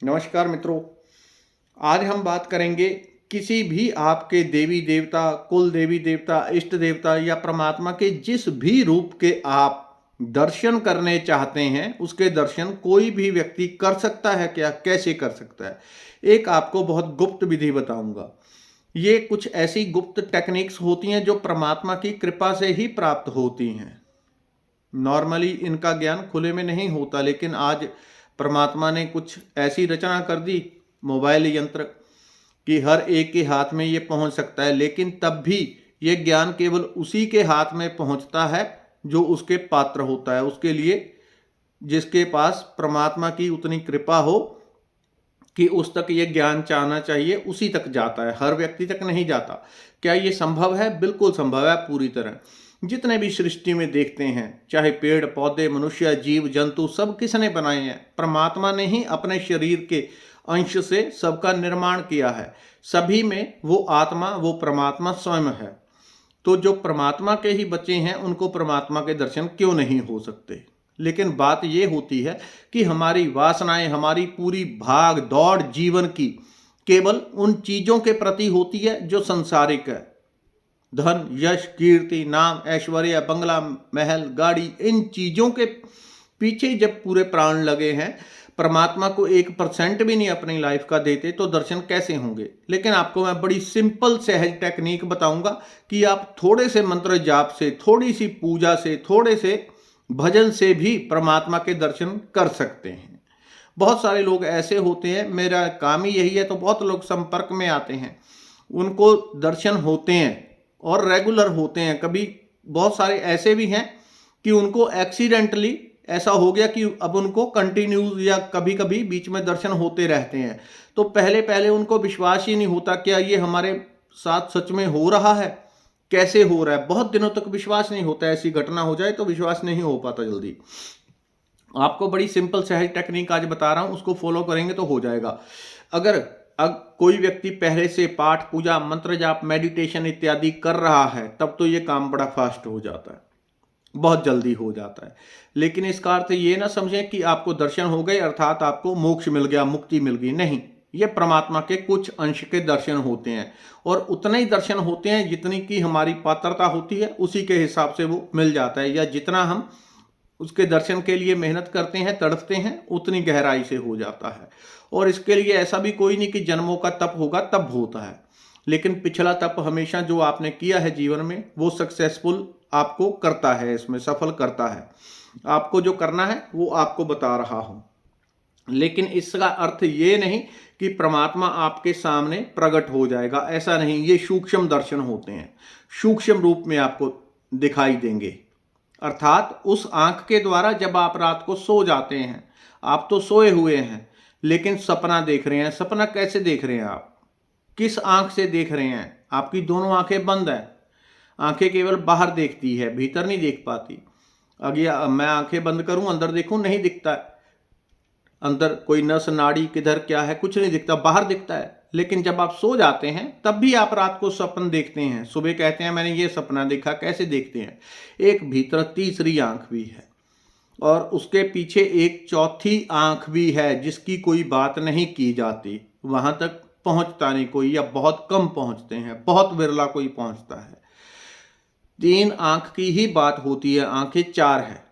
नमस्कार मित्रों। आज हम बात करेंगे किसी भी आपके देवी देवता, कुल देवी देवता, इष्ट देवता या परमात्मा के जिस भी रूप के आप दर्शन करने चाहते हैं, उसके दर्शन कोई भी व्यक्ति कर सकता है क्या? कैसे कर सकता है? एक आपको बहुत गुप्त विधि बताऊंगा। ये कुछ ऐसी गुप्त टेक्निक्स होती हैं जो परमात्मा की कृपा से ही प्राप्त होती हैं। नॉर्मली इनका ज्ञान खुले में नहीं होता, लेकिन आज परमात्मा ने कुछ ऐसी रचना कर दी मोबाइल यंत्र कि हर एक के हाथ में ये पहुंच सकता है। लेकिन तब भी ये ज्ञान केवल उसी के हाथ में पहुंचता है जो उसके पात्र होता है, उसके लिए जिसके पास परमात्मा की उतनी कृपा हो कि उस तक ये ज्ञान चाहना चाहिए, उसी तक जाता है, हर व्यक्ति तक नहीं जाता। क्या ये संभव है? बिल्कुल संभव है, पूरी तरह। जितने भी सृष्टि में देखते हैं, चाहे पेड़ पौधे, मनुष्य, जीव जंतु, सब किसने बनाए हैं? परमात्मा ने ही अपने शरीर के अंश से सबका निर्माण किया है। सभी में वो आत्मा, वो परमात्मा स्वयं है। तो जो परमात्मा के ही बच्चे हैं, उनको परमात्मा के दर्शन क्यों नहीं हो सकते? लेकिन बात ये होती है कि हमारी वासनाएं, हमारी पूरी भाग दौड़ जीवन की केवल उन चीजों के प्रति होती है जो संसारिक है। धन, यश, कीर्ति, नाम, ऐश्वर्य, बंगला, महल, गाड़ी, इन चीजों के पीछे जब पूरे प्राण लगे हैं, परमात्मा को 1% भी नहीं अपनी लाइफ का देते, तो दर्शन कैसे होंगे? लेकिन आपको मैं बड़ी सिंपल सहज टेक्निक बताऊंगा कि आप थोड़े से मंत्र जाप से, थोड़ी सी पूजा से, थोड़े से भजन से भी परमात्मा के दर्शन कर सकते हैं। बहुत सारे लोग ऐसे होते हैं, मेरा काम ही यही है, तो बहुत लोग संपर्क में आते हैं, उनको दर्शन होते हैं और रेगुलर होते हैं। कभी बहुत सारे ऐसे भी हैं कि उनको एक्सीडेंटली ऐसा हो गया कि अब उनको कंटिन्यूज या कभी कभी बीच में दर्शन होते रहते हैं। तो पहले पहले उनको विश्वास ही नहीं होता, क्या ये हमारे साथ सच में हो रहा है? कैसे हो रहा है? बहुत दिनों तक विश्वास नहीं होता। ऐसी घटना हो जाए तो विश्वास नहीं हो पाता जल्दी। आपको बड़ी सिंपल सहज टेक्निक आज बता रहा हूं, उसको फॉलो करेंगे तो हो जाएगा। अगर कोई व्यक्ति पहले से पाठ, पूजा, मंत्र जाप, मेडिटेशन इत्यादि कर रहा है, तब तो ये काम बड़ा फास्ट हो जाता है, बहुत जल्दी हो जाता है। लेकिन इसका अर्थ ये ना समझें कि आपको दर्शन हो गए अर्थात आपको मोक्ष मिल गया, मुक्ति मिल गई। नहीं, ये परमात्मा के कुछ अंश के दर्शन होते हैं, और उतने ही दर्शन होते हैं जितनी की हमारी पात्रता होती है, उसी के हिसाब से वो मिल जाता है। या जितना हम उसके दर्शन के लिए मेहनत करते हैं, तड़पते हैं, उतनी गहराई से हो जाता है। और इसके लिए ऐसा भी कोई नहीं कि जन्मों का तप होगा तब होता है, लेकिन पिछला तप हमेशा जो आपने किया है जीवन में, वो सक्सेसफुल आपको करता है, इसमें सफल करता है। आपको जो करना है वो आपको बता रहा हूं। लेकिन इसका अर्थ ये नहीं कि परमात्मा आपके सामने प्रकट हो जाएगा, ऐसा नहीं। ये सूक्ष्म दर्शन होते हैं, सूक्ष्म रूप में आपको दिखाई देंगे। अर्थात उस आंख के द्वारा जब आप रात को सो जाते हैं, आप तो सोए हुए हैं लेकिन सपना देख रहे हैं। सपना कैसे देख रहे हैं? आप किस आंख से देख रहे हैं? आपकी दोनों आंखें बंद हैं, आंखें केवल बाहर देखती है, भीतर नहीं देख पाती। अगर मैं आंखें बंद करूं, अंदर देखूं, नहीं दिखता है। अंदर कोई नस नाड़ी किधर क्या है कुछ नहीं दिखता, बाहर दिखता है। लेकिन जब आप सो जाते हैं तब भी आप रात को सपन देखते हैं। सुबह कहते हैं मैंने ये सपना देखा। कैसे देखते हैं? एक भीतर तीसरी आंख भी है, और उसके पीछे एक चौथी आंख भी है जिसकी कोई बात नहीं की जाती। वहां तक पहुंचता नहीं कोई, या बहुत कम पहुंचते हैं, बहुत विरला कोई पहुंचता है। 3 आंख की ही बात होती है, आंखें 4 है।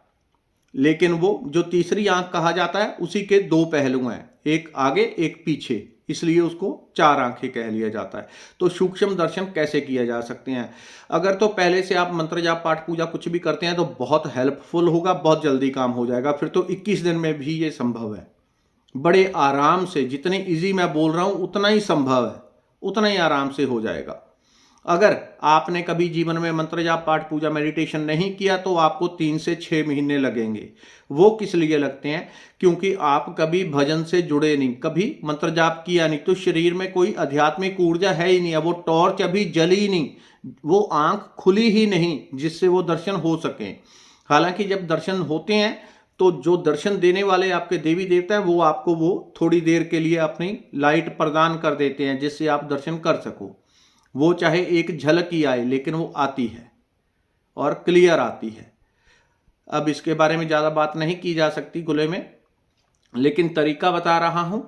लेकिन वो जो तीसरी आंख कहा जाता है, उसी के 2 पहलू हैं, एक आगे एक पीछे, इसलिए उसको 4 आंखें कह लिया जाता है। तो सूक्ष्म दर्शन कैसे किए जा सकते हैं? अगर तो पहले से आप मंत्र जाप, पाठ, पूजा कुछ भी करते हैं तो बहुत हेल्पफुल होगा, बहुत जल्दी काम हो जाएगा। फिर तो 21 दिन में भी ये संभव है, बड़े आराम से। जितनी इजी मैं बोल रहा हूं उतना ही संभव है, उतना ही आराम से हो जाएगा। अगर आपने कभी जीवन में मंत्र जाप, पाठ, पूजा, मेडिटेशन नहीं किया तो आपको 3 से 6 महीने लगेंगे। वो किस लिए लगते हैं? क्योंकि आप कभी भजन से जुड़े नहीं, कभी मंत्र जाप किया नहीं, तो शरीर में कोई आध्यात्मिक ऊर्जा है ही नहीं, वो टॉर्च अभी जली नहीं, वो आंख खुली ही नहीं जिससे वो दर्शन हो सके। हालांकि जब दर्शन होते हैं तो जो दर्शन देने वाले आपके देवी देवता हैं, वो आपको वो थोड़ी देर के लिए अपनी लाइट प्रदान कर देते हैं जिससे आप दर्शन कर सको। वो चाहे एक झलक ही आए, लेकिन वो आती है और क्लियर आती है। अब इसके बारे में ज़्यादा बात नहीं की जा सकती खुले में, लेकिन तरीका बता रहा हूं।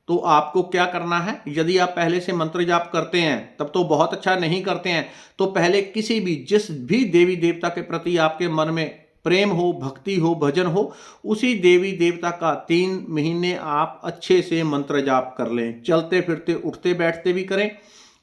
तो आपको क्या करना है, यदि आप पहले से मंत्र जाप करते हैं तब तो बहुत अच्छा, नहीं करते हैं तो पहले किसी भी जिस भी देवी देवता के प्रति आपके मन में प्रेम हो, भक्ति हो, भजन हो, उसी देवी देवता का 3 महीने आप अच्छे से मंत्र जाप कर लें। चलते फिरते उठते बैठते भी करें।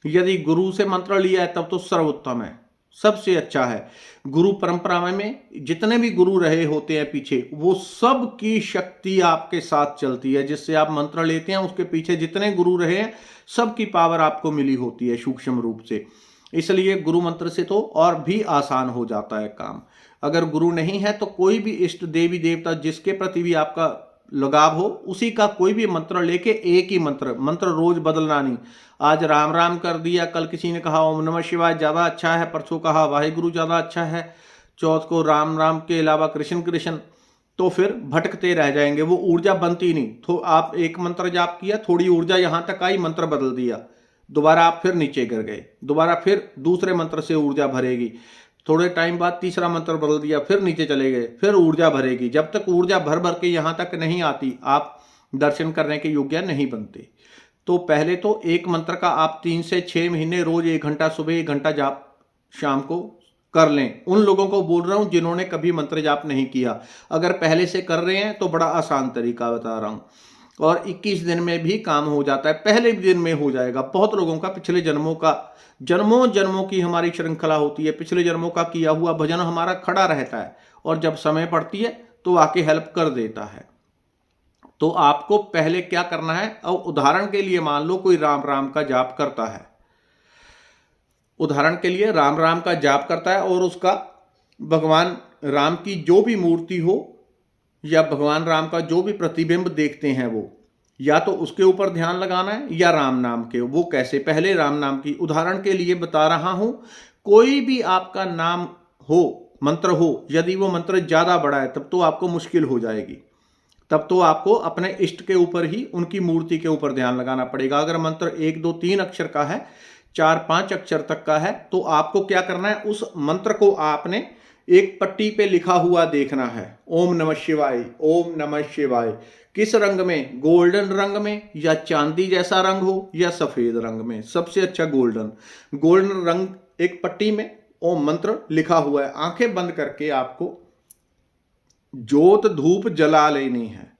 यदि गुरु से मंत्र लिया है तब तो सर्वोत्तम है, सबसे अच्छा है। गुरु परंपरा में जितने भी गुरु रहे होते हैं पीछे, वो सब की शक्ति आपके साथ चलती है। जिससे आप मंत्र लेते हैं उसके पीछे जितने गुरु रहे हैं सबकी पावर आपको मिली होती है सूक्ष्म रूप से। इसलिए गुरु मंत्र से तो और भी आसान हो जाता है काम। अगर गुरु नहीं है तो कोई भी इष्ट देवी देवता जिसके प्रति भी आपका लगाव हो, उसी का कोई भी मंत्र लेके, एक ही मंत्र रोज बदलना नहीं। आज राम राम कर दिया, कल किसी ने कहा ओम नमः शिवाय ज़्यादा अच्छा है, परसों कहा वाहिगुरु ज़्यादा अच्छा है, चौथ को राम राम के अलावा कृष्ण कृष्ण, तो फिर भटकते रह जाएंगे, वो ऊर्जा बनती नहीं। तो आप एक मंत्र जाप किया, थोड़ी ऊर्जा यहाँ तक आई, मंत्र बदल दिया, दोबारा आप फिर नीचे गिर गए, दोबारा फिर दूसरे मंत्र से ऊर्जा भरेगी, थोड़े टाइम बाद तीसरा मंत्र बदल दिया, फिर नीचे चले गए, फिर ऊर्जा भरेगी। जब तक ऊर्जा भर भर के यहाँ तक नहीं आती, आप दर्शन करने के योग्य नहीं बनते। तो पहले तो एक मंत्र का आप 3 से 6 महीने रोज 1 घंटा सुबह, 1 घंटा जाप शाम को कर लें। उन लोगों को बोल रहा हूं जिन्होंने कभी मंत्र जाप नहीं किया। अगर पहले से कर रहे हैं तो बड़ा आसान तरीका बता रहा हूं, और 21 दिन में भी काम हो जाता है, पहले दिन में हो जाएगा। बहुत लोगों का पिछले जन्मों का, जन्मों जन्मों की हमारी श्रृंखला होती है, पिछले जन्मों का किया हुआ भजन हमारा खड़ा रहता है, और जब समय पड़ती है तो आके हेल्प कर देता है। तो आपको पहले क्या करना है, और उदाहरण के लिए मान लो कोई राम राम का जाप करता है, उदाहरण के लिए राम राम का जाप करता है, और उसका भगवान राम की जो भी मूर्ति हो या भगवान राम का जो भी प्रतिबिंब देखते हैं, वो या तो उसके ऊपर ध्यान लगाना है या राम नाम के। वो कैसे, पहले राम नाम की उदाहरण के लिए बता रहा हूं। कोई भी आपका नाम हो, मंत्र हो, यदि वो मंत्र ज्यादा बड़ा है तब तो आपको मुश्किल हो जाएगी, तब तो आपको अपने इष्ट के ऊपर ही, उनकी मूर्ति के ऊपर ध्यान लगाना पड़ेगा। अगर मंत्र 1 2 3 अक्षर का है, 4 5 अक्षर तक का है, तो आपको क्या करना है, उस मंत्र को आपने एक पट्टी पे लिखा हुआ देखना है, ओम नमः शिवाय, ओम नमः शिवाय। किस रंग में, गोल्डन रंग में, या चांदी जैसा रंग हो, या सफेद रंग में, सबसे अच्छा गोल्डन। गोल्डन रंग एक पट्टी में ओम मंत्र लिखा हुआ है। आंखें बंद करके आपको ज्योत धूप जला लेनी है,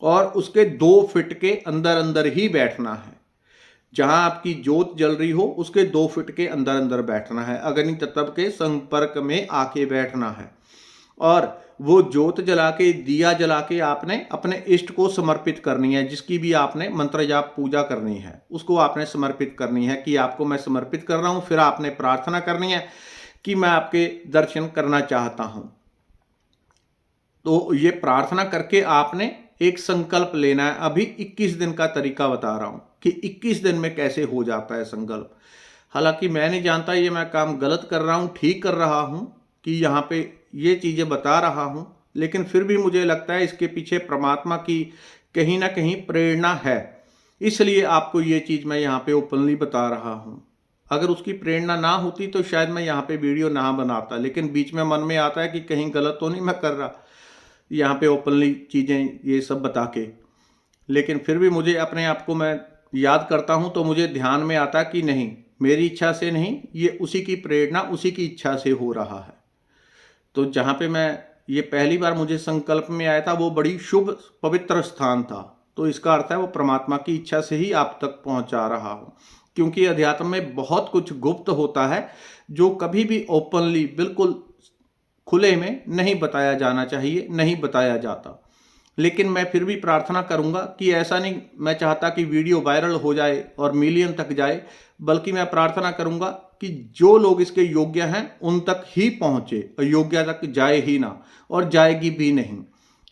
और उसके 2 फीट के अंदर अंदर ही बैठना है। जहां आपकी ज्योत जल रही हो उसके 2 फीट के अंदर अंदर बैठना है, अग्नि तत्व के संपर्क में आके बैठना है। और वो ज्योत जला के, दिया जला के आपने अपने इष्ट को समर्पित करनी है। जिसकी भी आपने मंत्र जाप पूजा करनी है उसको आपने समर्पित करनी है, कि आपको मैं समर्पित कर रहा हूं। फिर आपने प्रार्थना करनी है कि मैं आपके दर्शन करना चाहता हूं। तो ये प्रार्थना करके आपने एक संकल्प लेना है। अभी 21 दिन का तरीका बता रहा हूं कि 21 दिन में कैसे हो जाता है संकल्प। हालांकि मैं नहीं जानता ये मैं काम गलत कर रहा हूं, ठीक कर रहा हूं, कि यहाँ पे ये चीज़ें बता रहा हूं, लेकिन फिर भी मुझे लगता है इसके पीछे परमात्मा की कहीं ना कहीं प्रेरणा है। इसलिए आपको ये चीज़ मैं यहाँ पे ओपनली बता रहा हूँ। अगर उसकी प्रेरणा ना होती तो शायद मैं यहाँ पे वीडियो ना बनाता, लेकिन बीच में मन में आता है कि कहीं गलत तो नहीं मैं कर रहा यहाँ पे ओपनली चीज़ें ये सब बता के। लेकिन फिर भी मुझे अपने आप को मैं याद करता हूँ तो मुझे ध्यान में आता कि नहीं, मेरी इच्छा से नहीं, ये उसी की प्रेरणा, उसी की इच्छा से हो रहा है। तो जहाँ पे मैं ये पहली बार मुझे संकल्प में आया था वो बड़ी शुभ पवित्र स्थान था, तो इसका अर्थ है वो परमात्मा की इच्छा से ही आप तक पहुँचा रहा हूँ। क्योंकि अध्यात्म में बहुत कुछ गुप्त होता है जो कभी भी ओपनली, बिल्कुल खुले में नहीं बताया जाना चाहिए, नहीं बताया जाता। लेकिन मैं फिर भी प्रार्थना करूंगा कि ऐसा नहीं, मैं चाहता कि वीडियो वायरल हो जाए और मिलियन तक जाए, बल्कि मैं प्रार्थना करूंगा कि जो लोग इसके योग्य हैं उन तक ही पहुंचे, अयोग्य तक जाए ही ना, और जाएगी भी नहीं।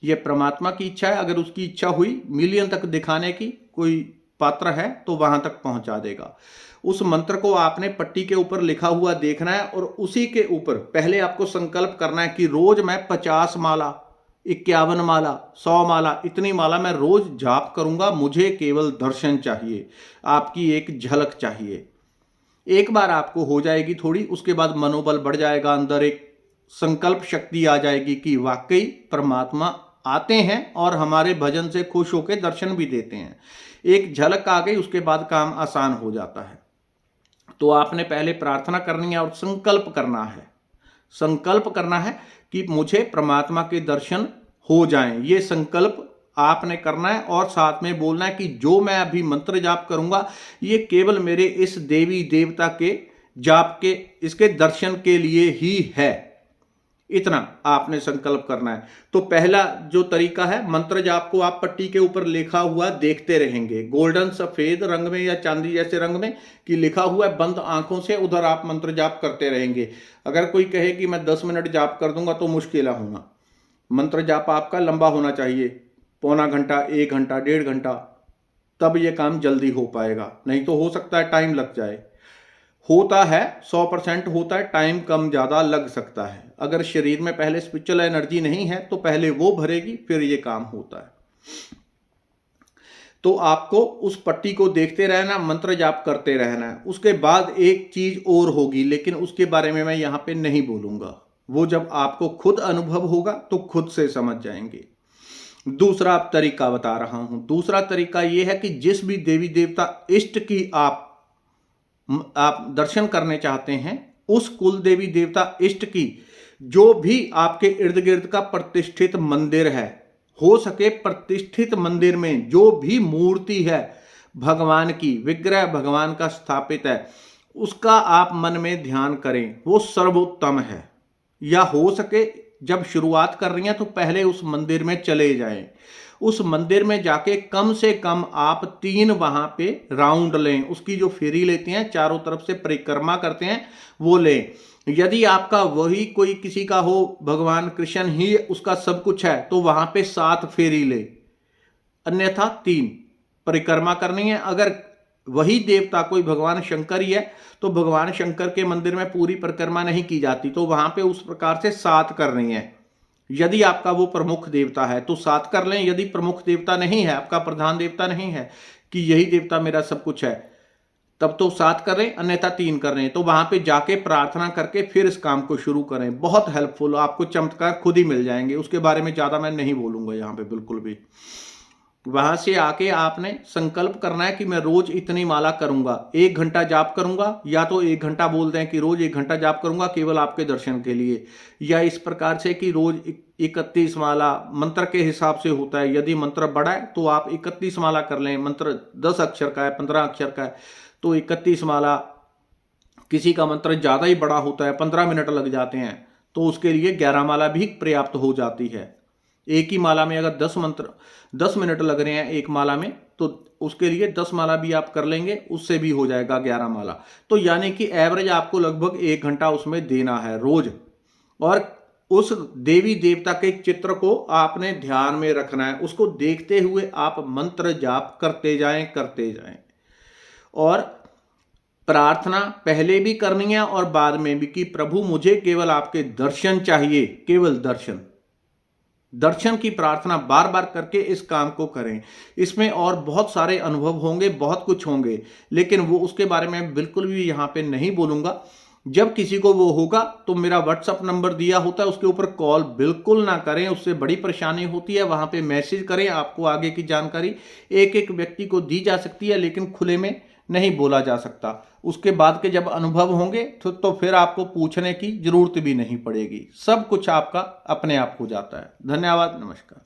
ये परमात्मा की इच्छा है। अगर उसकी इच्छा हुई मिलियन तक दिखाने की, कोई पात्र है तो वहां तक पहुंचा देगा। उस मंत्र को आपने पट्टी के ऊपर लिखा हुआ देखना है, और उसी के ऊपर पहले आपको संकल्प करना है कि रोज मैं 50 माला, 51 माला, 100 माला, इतनी माला मैं रोज जाप करूंगा। मुझे केवल दर्शन चाहिए, आपकी एक झलक चाहिए। एक बार आपको हो जाएगी थोड़ी, उसके बाद मनोबल बढ़ जाएगा, अंदर एक संकल्प शक्ति आ जाएगी कि वाकई परमात्मा आते हैं और हमारे भजन से खुश होकर दर्शन भी देते हैं। एक झलक आ गई, उसके बाद काम आसान हो जाता है। तो आपने पहले प्रार्थना करनी है और संकल्प करना है। संकल्प करना है कि मुझे परमात्मा के दर्शन हो जाएं। ये संकल्प आपने करना है और साथ में बोलना है कि जो मैं अभी मंत्र जाप करूंगा ये केवल मेरे इस देवी देवता के जाप के, इसके दर्शन के लिए ही है। इतना आपने संकल्प करना है। तो पहला जो तरीका है, मंत्र जाप को आप पट्टी के ऊपर लिखा हुआ देखते रहेंगे, गोल्डन सफेद रंग में या चांदी जैसे रंग में कि लिखा हुआ है, बंद आंखों से उधर आप मंत्र जाप करते रहेंगे। अगर कोई कहे कि मैं 10 मिनट जाप कर दूंगा तो मुश्किल होगा। मंत्र जाप आपका लंबा होना चाहिए, पौना घंटा, 1 घंटा, 1.5 घंटा, तब ये काम जल्दी हो पाएगा। नहीं तो हो सकता है टाइम लग जाए। होता है 100% होता है, टाइम कम ज़्यादा लग सकता है। अगर शरीर में पहले स्पिरिचुअल एनर्जी नहीं है तो पहले वो भरेगी, फिर ये काम होता है। तो आपको उस पट्टी को देखते रहना, मंत्र जाप करते रहना है। उसके बाद एक चीज और होगी, लेकिन उसके बारे में मैं यहाँ पे नहीं बोलूंगा। वो जब आपको खुद अनुभव होगा तो खुद से समझ जाएंगे। दूसरा तरीका बता रहा हूं। दूसरा तरीका यह है कि जिस भी देवी देवता इष्ट की आप दर्शन करने चाहते हैं, उस कुल देवी देवता इष्ट की जो भी आपके इर्द गिर्द का प्रतिष्ठित मंदिर है, हो सके प्रतिष्ठित मंदिर में जो भी मूर्ति है भगवान की, विग्रह भगवान का स्थापित है, उसका आप मन में ध्यान करें, वो सर्वोत्तम है। या हो सके जब शुरुआत कर रही हैं तो पहले उस मंदिर में चले जाएं। उस मंदिर में जाके कम से कम आप 3 वहां पे राउंड लें, उसकी जो फेरी लेते हैं, चारों तरफ से परिक्रमा करते हैं, वो लें। यदि आपका वही कोई किसी का हो, भगवान कृष्ण ही उसका सब कुछ है, तो वहां पे 7 फेरी ले, अन्यथा 3 परिक्रमा करनी है। अगर वही देवता कोई भगवान शंकर ही है तो भगवान शंकर के मंदिर में पूरी परिक्रमा नहीं की जाती, तो वहां पे उस प्रकार से 7 करनी है। यदि आपका वो प्रमुख देवता है तो 7 कर लें। यदि प्रमुख देवता नहीं है, आपका प्रधान देवता नहीं है कि यही देवता मेरा सब कुछ है, तब तो 7 कर लें, अन्यथा 3 कर लें। तो वहां पे जाके प्रार्थना करके फिर इस काम को शुरू करें। बहुत हेल्पफुल, आपको चमत्कार खुद ही मिल जाएंगे। उसके बारे में ज्यादा मैं नहीं बोलूंगा यहाँ पे बिल्कुल भी। वहां से आके आपने संकल्प करना है कि मैं रोज इतनी माला करूंगा, 1 घंटा जाप करूंगा, या तो 1 घंटा बोल दें कि रोज 1 घंटा जाप करूंगा केवल आपके दर्शन के लिए, या इस प्रकार से कि रोज 31 माला, मंत्र के हिसाब से होता है। यदि मंत्र बड़ा है तो आप 31 माला कर लें। मंत्र 10 अक्षर का है, 15 अक्षर का है, तो 31 माला। किसी का मंत्र ज्यादा ही बड़ा होता है, 15 मिनट लग जाते हैं, तो उसके लिए 11 माला भी पर्याप्त हो जाती है। एक ही माला में अगर 10 मिनट लग रहे हैं एक माला में, तो उसके लिए 10 माला भी आप कर लेंगे, उससे भी हो जाएगा 11 माला। तो यानी कि एवरेज आपको लगभग 1 घंटा उसमें देना है रोज। और उस देवी देवता के चित्र को आपने ध्यान में रखना है, उसको देखते हुए आप मंत्र जाप करते जाएं। और प्रार्थना पहले भी करनी है और बाद में भी कि प्रभु मुझे केवल आपके दर्शन चाहिए, केवल दर्शन की प्रार्थना बार बार करके इस काम को करें। इसमें और बहुत सारे अनुभव होंगे, बहुत कुछ होंगे, लेकिन वो उसके बारे में बिल्कुल भी यहाँ पे नहीं बोलूँगा। जब किसी को वो होगा तो मेरा व्हाट्सअप नंबर दिया होता है, उसके ऊपर कॉल बिल्कुल ना करें, उससे बड़ी परेशानी होती है। वहाँ पे मैसेज करें, आपको आगे की जानकारी एक एक व्यक्ति को दी जा सकती है, लेकिन खुले में नहीं बोला जा सकता। उसके बाद के जब अनुभव होंगे तो फिर आपको पूछने की जरूरत भी नहीं पड़ेगी। सब कुछ आपका अपने आप हो जाता है। धन्यवाद, नमस्कार।